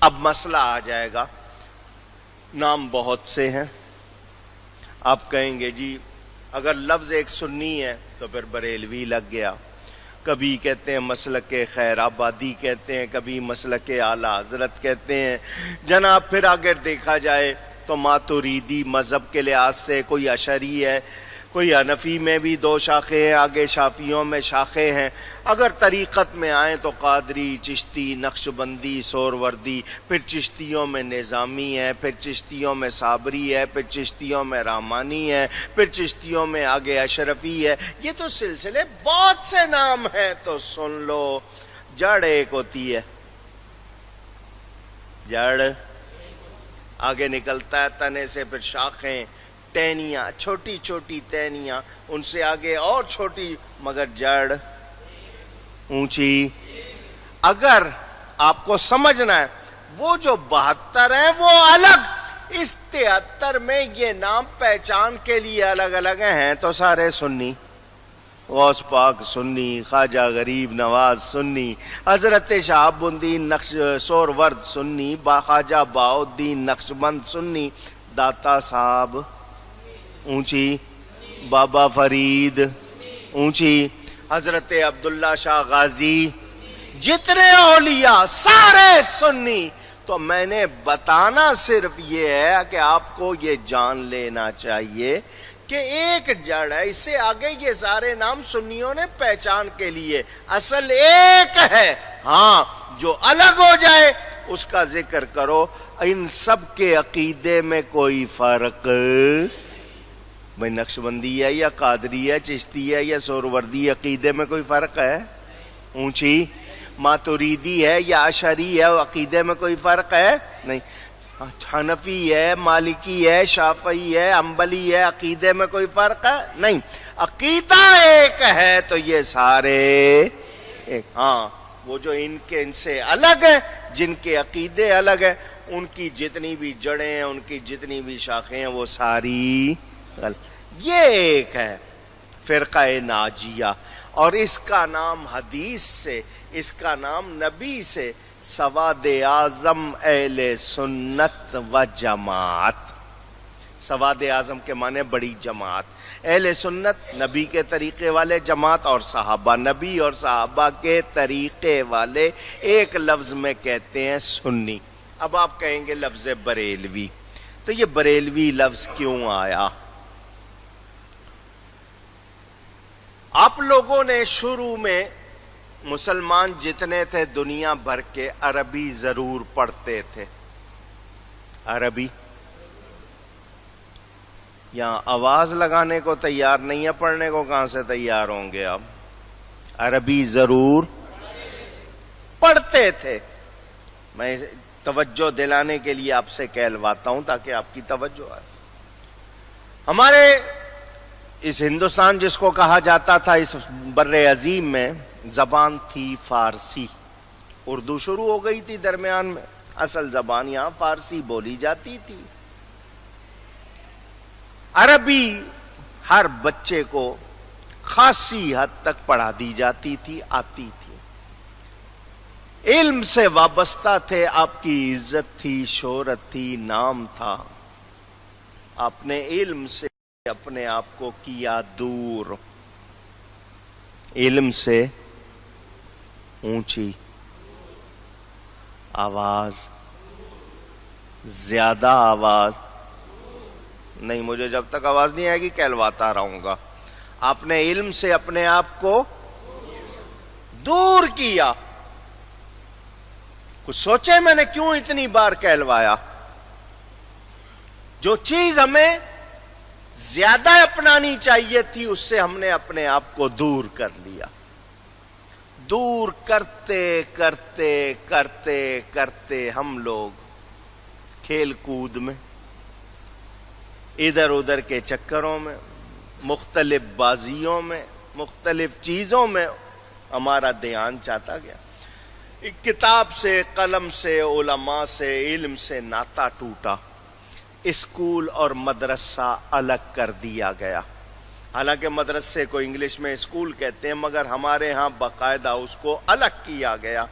اب مسئلہ آ جائے گا، نام بہت سے ہیں، آپ کہیں گے جی اگر لفظ ایک سنی ہے تو پھر بریلوی لگ گیا، کبھی کہتے ہیں مسلک خیر آبادی کہتے ہیں، کبھی مسلک اعلیٰ حضرت کہتے ہیں جناب، پھر اگر دیکھا جائے تو ماتوریدی مذہب کے لحاظ سے کوئی اشعری ہے، کوئی حنفی میں بھی 2 شاخیں ہیں، آگے شافعیوں میں شاخیں ہیں، اگر طریقت میں آئیں تو قادری، چشتی، نقشبندی، سہروردی، پھر چشتیوں میں نظامی ہے، پھر چشتیوں میں صابری ہے، پھر چشتیوں میں رحمانی ہے، پھر چشتیوں میں آگے اشرفی ہے، یہ تو سلسلے بہت سے نام ہیں، تو سن لو جڑ ایک ہوتی ہے، جڑ آگے نکلتا ہے تنے سے، پھر شاخیں، ٹہنیاں، چھوٹی چھوٹی ٹہنیاں، ان سے آگے اور چھوٹی، مگر جڑ اونچی۔ اگر آپ کو سمجھنا ہے وہ جو 72 ہیں وہ الگ، اس 73 میں یہ نام پہچان کے لیے الگ الگ ہیں، تو سارے سنی، غوث پاک سنی، خواجہ غریب نواز سنی، حضرت شہاب الدین سہرورد سنی، خواجہ بہاؤالدین نقشبند سنی، داتا صاحب اونچی، بابا فرید اونچی، حضرت عبداللہ شاہ غازی، جتنے اولیاء سارے سنی۔ تو میں نے بتانا صرف یہ ہے کہ آپ کو یہ جان لینا چاہیے کہ ایک جڑ ہے، اس سے آگے یہ سارے نام سنیوں نے پہچان کے لیے، اصل ایک ہے، ہاں جو الگ ہو جائے اس کا ذکر کرو۔ ان سب کے عقیدے میں کوئی فرق، بھائی نقشبندی ہے یا قادری ہے، چشتی ہے یا سہروردی، عقیدے میں کوئی فرق ہے؟ اونچی، ماتوریدی ہے یا اشعری ہے، عقیدے میں کوئی فرق ہے؟ نہیں۔ حنفی ہے، مالکی ہے، شافعی ہے، حنبلی ہے، عقیدے میں کوئی فرق ہے؟ نہیں۔ عقیدہ ایک ہے تو یہ سارے ایک، ہاں وہ جو ان سے الگ ہیں، جن کے عقیدے الگ ہیں، ان کی جتنی بھی جڑیں ہیں، ان کی جتنی بھی شاخیں ہیں، وہ ساری یہ ایک ہے فرقہ ناجیہ۔ اور اس کا نام حدیث سے، اس کا نام نبی سے سواد اعظم اہل سنت و جماعت۔ سواد اعظم کے معنی بڑی جماعت، اہل سنت نبی کے طریقے والے، جماعت اور صحابہ، نبی اور صحابہ کے طریقے والے، ایک لفظ میں کہتے ہیں سنی۔ اب آپ کہیں گے لفظ بریلوی، تو یہ بریلوی لفظ کیوں آیا؟ آپ لوگوں نے شروع میں، مسلمان جتنے تھے دنیا بھر کے، عربی ضرور پڑھتے تھے، عربی، یہاں آواز لگانے کو تیار نہیں ہے، پڑھنے کو کہاں سے تیار ہوں گے آپ؟ عربی ضرور پڑھتے تھے۔ میں توجہ دلانے کے لیے آپ سے کہلواتا ہوں تاکہ آپ کی توجہ آئے۔ ہمارے اس ہندوستان جس کو کہا جاتا تھا، اس بر عظیم میں زبان تھی فارسی، اردو شروع ہو گئی تھی درمیان میں، اصل زبان یہاں فارسی بولی جاتی تھی۔ عربی ہر بچے کو خاصی حد تک پڑھا دی جاتی تھی، آتی تھی، علم سے وابستہ تھے، آپ کی عزت تھی، شہرت تھی، نام تھا، آپ نے علم سے اپنے آپ کو کیا دور، علم سے اونچی آواز، زیادہ آواز نہیں، مجھے جب تک آواز نہیں آئے گی کہلواتا رہوں گا۔ آپ نے علم سے اپنے آپ کو دور کیا۔ کچھ سوچے میں نے کیوں اتنی بار کہلوایا؟ جو چیز ہمیں زیادہ اپنانی چاہیے تھی، اس سے ہم نے اپنے آپ کو دور کر لیا۔ دور کرتے کرتے کرتے کرتے ہم لوگ کھیل کود میں، ادھر ادھر کے چکروں میں، مختلف بازیوں میں، مختلف چیزوں میں ہمارا دھیان چاہتا گیا۔ ایک کتاب سے، قلم سے، علماء سے، علم سے ناتا ٹوٹا، اسکول اور مدرسہ الگ کر دیا گیا۔ حالانکہ مدرسے کو انگلش میں اسکول کہتے ہیں، مگر ہمارے ہاں باقاعدہ اس کو الگ کیا گیا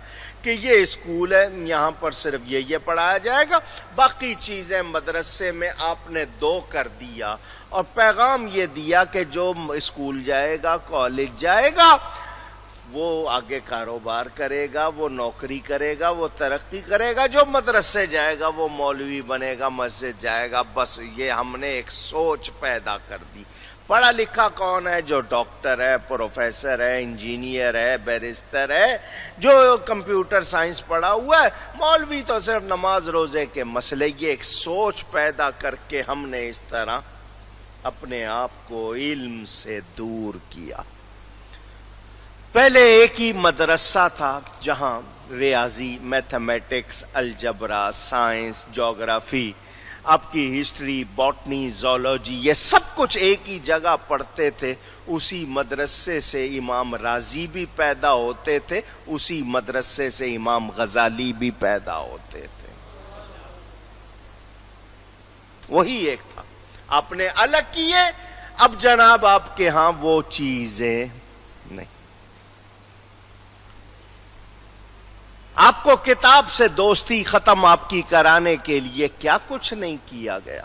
کہ یہ اسکول ہے، یہاں پر صرف یہ پڑھایا جائے گا، باقی چیزیں مدرسے میں آپ نے 2 کر دیا، اور پیغام یہ دیا کہ جو اسکول جائے گا، کالج جائے گا، وہ آگے کاروبار کرے گا، وہ نوکری کرے گا، وہ ترقی کرے گا، جو مدرسے جائے گا وہ مولوی بنے گا، مسجد جائے گا۔ بس یہ ہم نے ایک سوچ پیدا کر دی۔ پڑھا لکھا کون ہے؟ جو ڈاکٹر ہے، پروفیسر ہے، انجینئر ہے، بیرسٹر ہے، جو کمپیوٹر سائنس پڑھا ہوا ہے۔ مولوی تو صرف نماز روزے کے مسئلے۔ یہ ایک سوچ پیدا کر کے ہم نے اس طرح اپنے آپ کو علم سے دور کیا۔ پہلے ایک ہی مدرسہ تھا جہاں ریاضی، میتھمیٹکس، الجبرا، سائنس، جغرافی، آپ کی ہسٹری، باٹنی، زولوجی، یہ سب کچھ ایک ہی جگہ پڑھتے تھے۔ اسی مدرسے سے امام رازی بھی پیدا ہوتے تھے، اسی مدرسے سے امام غزالی بھی پیدا ہوتے تھے۔ وہی ایک تھا، آپ نے الگ کیے۔ اب جناب آپ کے ہاں وہ چیزیں نہیں۔ آپ کو کتاب سے دوستی ختم آپ کی کرانے کے لیے کیا کچھ نہیں کیا گیا۔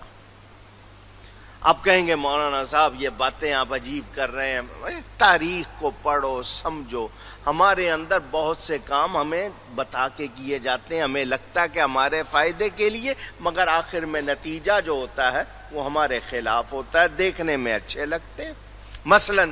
آپ کہیں گے مولانا صاحب یہ باتیں آپ عجیب کر رہے ہیں، تاریخ کو پڑھو، سمجھو۔ ہمارے اندر بہت سے کام ہمیں بتا کے کیے جاتے ہیں، ہمیں لگتا ہے کہ ہمارے فائدے کے لیے، مگر آخر میں نتیجہ جو ہوتا ہے وہ ہمارے خلاف ہوتا ہے، دیکھنے میں اچھے لگتے ہیں۔ مثلا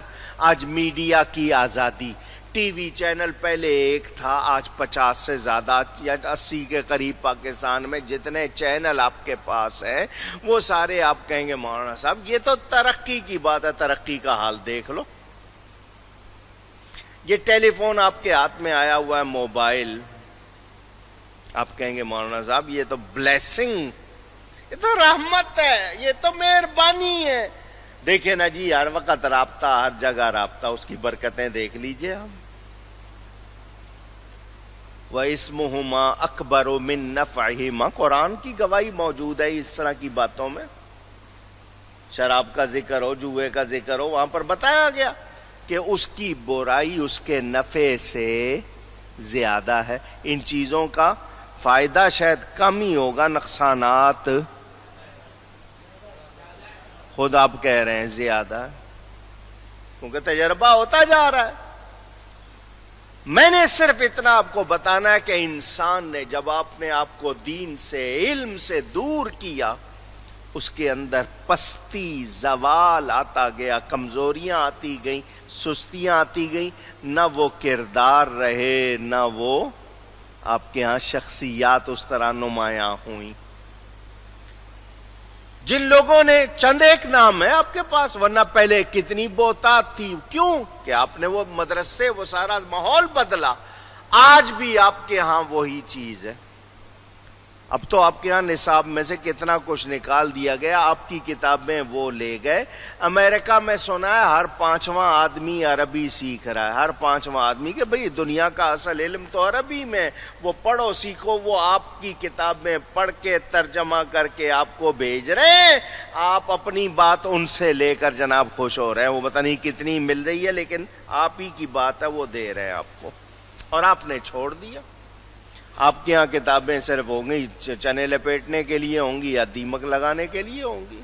آج میڈیا کی آزادی، ٹی وی چینل پہلے ایک تھا، آج 50 سے زیادہ یا 80 کے قریب پاکستان میں جتنے چینل آپ کے پاس ہیں وہ سارے آپ کہیں گے مولانا صاحب یہ تو ترقی کی بات ہے، ترقی کا حال دیکھ لو۔ یہ ٹیلی فون آپ کے ہاتھ میں آیا ہوا ہے، موبائل، آپ کہیں گے مولانا صاحب یہ تو بلیسنگ، یہ تو رحمت ہے، یہ تو مہربانی ہے۔ دیکھیں نا جی، ہر وقت رابطہ، ہر جگہ رابطہ، اس کی برکتیں دیکھ لیجئے ہم۔ وَإِسْمُهُمَا أَكْبَرُ مِن نَفْعِهِمَا، قرآن کی گواہی موجود ہے اس طرح کی باتوں میں۔ شراب کا ذکر ہو، جوئے کا ذکر ہو، وہاں پر بتایا گیا کہ اس کی برائی اس کے نفع سے زیادہ ہے۔ ان چیزوں کا فائدہ شاید کم ہی ہوگا، نقصانات خود آپ کہہ رہے ہیں زیادہ، کیونکہ تجربہ ہوتا جا رہا ہے۔ میں نے صرف اتنا آپ کو بتانا ہے کہ انسان نے جب آپ نے آپ کو دین سے، علم سے دور کیا، اس کے اندر پستی، زوال آتا گیا، کمزوریاں آتی گئیں، سستیاں آتی گئیں، نہ وہ کردار رہے، نہ وہ آپ کے ہاں شخصیات اس طرح نمایاں ہوئیں۔ جن لوگوں نے، چند ایک نام ہے آپ کے پاس، ورنہ پہلے کتنی بہتات تھی، کیوں کہ آپ نے وہ مدرسے، وہ سارا ماحول بدلا۔ آج بھی آپ کے ہاں وہی چیز ہے۔ اب تو آپ کے ہاں نصاب میں سے کتنا کچھ نکال دیا گیا، آپ کی کتابیں وہ لے گئے۔ امریکہ میں سنا ہے ہر 5واں آدمی عربی سیکھ رہا ہے، ہر 5واں آدمی، کہ بھئی دنیا کا اصل علم تو عربی میں، وہ پڑھو سیکھو، وہ آپ کی کتابیں پڑھ کے ترجمہ کر کے آپ کو بھیج رہے ہیں، آپ اپنی بات ان سے لے کر جناب خوش ہو رہے ہیں، وہ پتہ نہیں کتنی مل رہی ہے لیکن آپ ہی کی بات ہے وہ دے رہے ہیں آپ کو، اور آپ نے چھوڑ دیا۔ آپ کے ہاں کتابیں صرف ہوں گی چنے لپیٹنے کے لیے ہوں گی یا دیمک لگانے کے لیے ہوں گی۔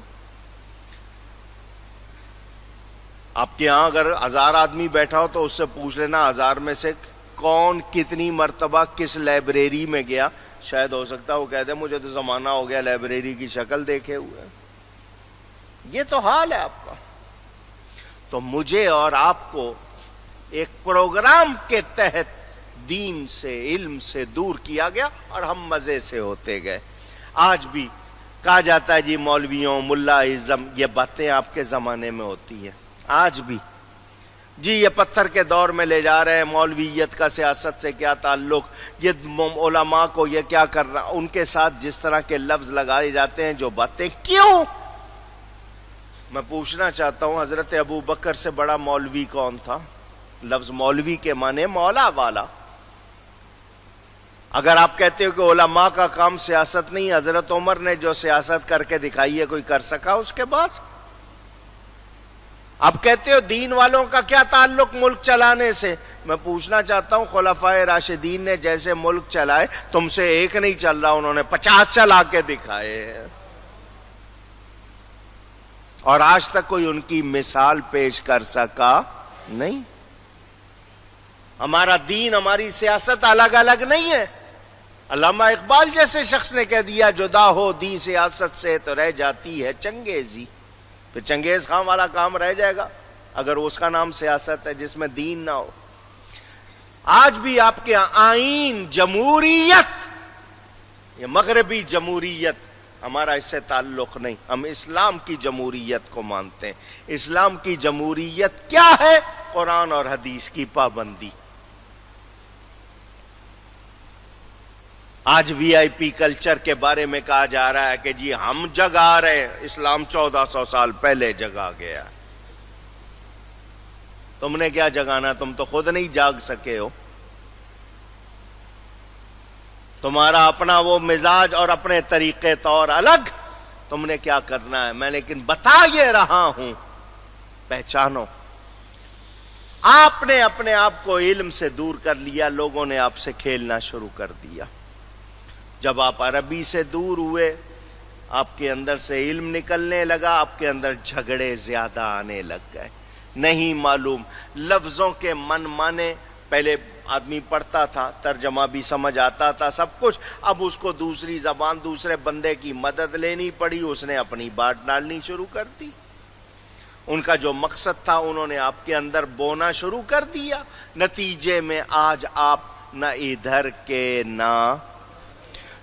آپ کے ہاں اگر 1000 آدمی بیٹھا ہو تو اس سے پوچھ لینا 1000 میں سے کون کتنی مرتبہ کس لائبریری میں گیا، شاید ہو سکتا ہے وہ کہہ دے مجھے تو زمانہ ہو گیا لائبریری کی شکل دیکھے ہوئے۔ یہ تو حال ہے آپ کا۔ تو مجھے اور آپ کو ایک پروگرام کے تحت دین سے، علم سے دور کیا گیا اور ہم مزے سے ہوتے گئے۔ آج بھی کہا جاتا ہے جی مولویوں، ملا ازم، یہ باتیں آپ کے زمانے میں ہوتی ہیں آج بھی، جی یہ پتھر کے دور میں لے جا رہے ہیں، مولویت کا سیاست سے کیا تعلق، یہ علماء کو یہ کیا کر رہا، ان کے ساتھ جس طرح کے لفظ لگائے جاتے ہیں، جو باتیں، کیوں؟ میں پوچھنا چاہتا ہوں حضرت ابو بکر سے بڑا مولوی کون تھا؟ لفظ مولوی کے معنی مولا والا۔ اگر آپ کہتے ہو کہ علماء کا کام سیاست نہیں، حضرت عمر نے جو سیاست کر کے دکھائی ہے کوئی کر سکا اس کے بعد؟ آپ کہتے ہو دین والوں کا کیا تعلق ملک چلانے سے، میں پوچھنا چاہتا ہوں خلفائے راشدین نے جیسے ملک چلائے تم سے ایک نہیں چل رہا، انہوں نے 50 چلا کے دکھائے ہیں، اور آج تک کوئی ان کی مثال پیش کر سکا نہیں۔ ہمارا دین، ہماری سیاست الگ الگ نہیں ہے۔ علامہ اقبال جیسے شخص نے کہہ دیا جدا ہو دین سیاست سے تو رہ جاتی ہے چنگیزی، پھر چنگیز خان والا کام رہ جائے گا اگر اس کا نام سیاست ہے جس میں دین نہ ہو۔ آج بھی آپ کے آئین جمہوریت، یہ مغربی جمہوریت، ہمارا اس سے تعلق نہیں، ہم اسلام کی جمہوریت کو مانتے ہیں۔ اسلام کی جمہوریت کیا ہے؟ قرآن اور حدیث کی پابندی۔ آج وی آئی پی کلچر کے بارے میں کہا جا رہا ہے کہ جی ہم جگا رہے ہیں، اسلام 1400 سال پہلے جگا گیا۔ تم نے کیا جگانا؟ تم تو خود نہیں جاگ سکے ہو، تمہارا اپنا وہ مزاج اور اپنے طریقے طور الگ، تم نے کیا کرنا ہے؟ میں لیکن بتا یہ رہا ہوں، پہچانو۔ آپ نے اپنے آپ کو علم سے دور کر لیا، لوگوں نے آپ سے کھیلنا شروع کر دیا۔ جب آپ عربی سے دور ہوئے، آپ کے اندر سے علم نکلنے لگا، آپ کے اندر جھگڑے زیادہ آنے لگ گئے۔ نہیں معلوم لفظوں کے من مانے، پہلے آدمی پڑھتا تھا، ترجمہ بھی سمجھ آتا تھا، سب کچھ، اب اس کو دوسری زبان، دوسرے بندے کی مدد لینی پڑی، اس نے اپنی بات ڈالنی شروع کر دی۔ ان کا جو مقصد تھا انہوں نے آپ کے اندر بونا شروع کر دیا، نتیجے میں آج آپ نہ ادھر کے نہ۔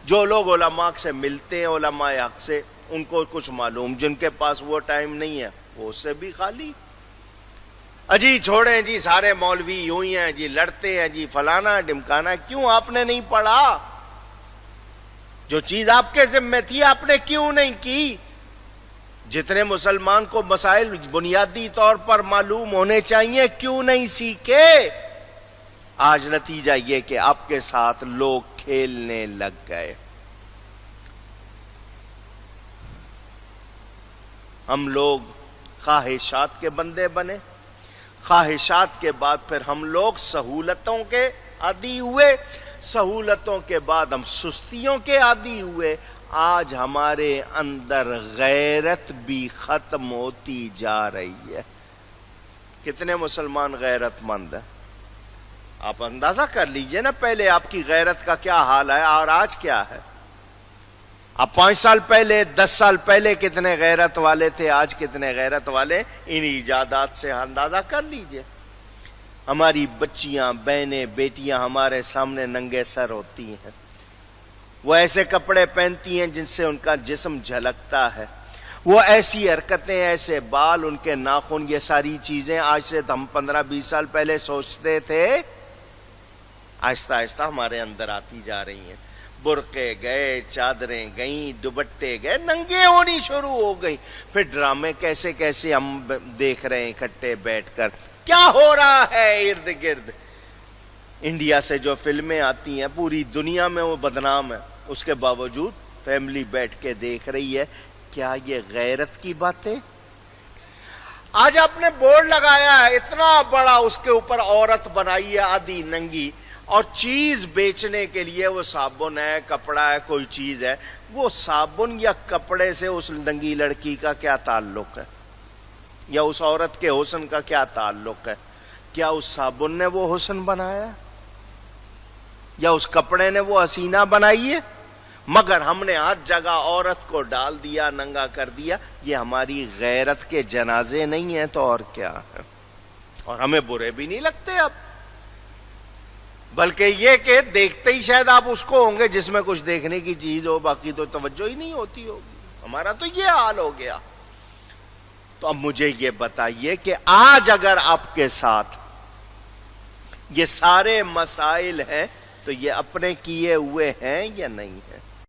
جو لوگ علماء سے ملتے ہیں، علماء حق سے، ان کو کچھ معلوم، جن کے پاس وہ ٹائم نہیں ہے وہ اس سے بھی خالی۔ اجی چھوڑیں جی، سارے مولوی یوں ہی ہیں جی، لڑتے ہیں جی، فلانا ڈمکانا۔ کیوں آپ نے نہیں پڑھا؟ جو چیز آپ کے ذمہ تھی آپ نے کیوں نہیں کی؟ جتنے مسلمان کو مسائل بنیادی طور پر معلوم ہونے چاہیے کیوں نہیں سیکھے؟ آج نتیجہ یہ کہ آپ کے ساتھ لوگ کھیلنے لگ گئے۔ ہم لوگ خواہشات کے بندے بنے، خواہشات کے بعد پھر ہم لوگ سہولتوں کے عادی ہوئے، سہولتوں کے بعد ہم سستیوں کے عادی ہوئے۔ آج ہمارے اندر غیرت بھی ختم ہوتی جا رہی ہے۔ کتنے مسلمان غیرت مند ہیں؟ آپ اندازہ کر لیجئے نا، پہلے آپ کی غیرت کا کیا حال ہے اور آج کیا ہے۔ آپ 5 سال پہلے، 10 سال پہلے کتنے غیرت والے تھے، آج کتنے غیرت والے، ان ایجادات سے اندازہ کر لیجئے۔ ہماری بچیاں، بہنیں، بیٹیاں ہمارے سامنے ننگے سر ہوتی ہیں، وہ ایسے کپڑے پہنتی ہیں جن سے ان کا جسم جھلکتا ہے، وہ ایسی حرکتیں، ایسے بال، ان کے ناخن، یہ ساری چیزیں آج سے ہم 15-20 سال پہلے سوچتے تھے، آہستہ آہستہ ہمارے اندر آتی جا رہی ہیں۔ برقعے گئے، چادریں گئیں، دوپٹے گئے، ننگے ہونی شروع ہو گئی۔ پھر ڈرامے کیسے کیسے ہم دیکھ رہے ہیں اکٹھے بیٹھ کر، کیا ہو رہا ہے ارد گرد۔ انڈیا سے جو فلمیں آتی ہیں پوری دنیا میں وہ بدنام ہے، اس کے باوجود فیملی بیٹھ کے دیکھ رہی ہے۔ کیا یہ غیرت کی باتیں؟ آج آپ نے بورڈ لگایا ہے اتنا بڑا، اس کے اوپر عورت بنائی ہے آدھی ننگی، اور چیز بیچنے کے لیے وہ صابن ہے، کپڑا ہے، کوئی چیز ہے، وہ صابن یا کپڑے سے اس ننگی لڑکی کا کیا تعلق ہے، یا اس عورت کے حسن کا کیا تعلق ہے؟ کیا اس صابن نے وہ حسن بنایا، یا اس کپڑے نے وہ حسینہ بنائی ہے؟ مگر ہم نے ہر جگہ عورت کو ڈال دیا، ننگا کر دیا۔ یہ ہماری غیرت کے جنازے نہیں ہیں تو اور کیا ہے؟ اور ہمیں برے بھی نہیں لگتے اب، بلکہ یہ کہ دیکھتے ہی شاید آپ اس کو ہوں گے جس میں کچھ دیکھنے کی چیز ہو، باقی تو توجہ ہی نہیں ہوتی ہوگی۔ ہمارا تو یہ حال ہو گیا۔ تو اب مجھے یہ بتائیے کہ آج اگر آپ کے ساتھ یہ سارے مسائل ہیں تو یہ اپنے کیے ہوئے ہیں یا نہیں ہیں؟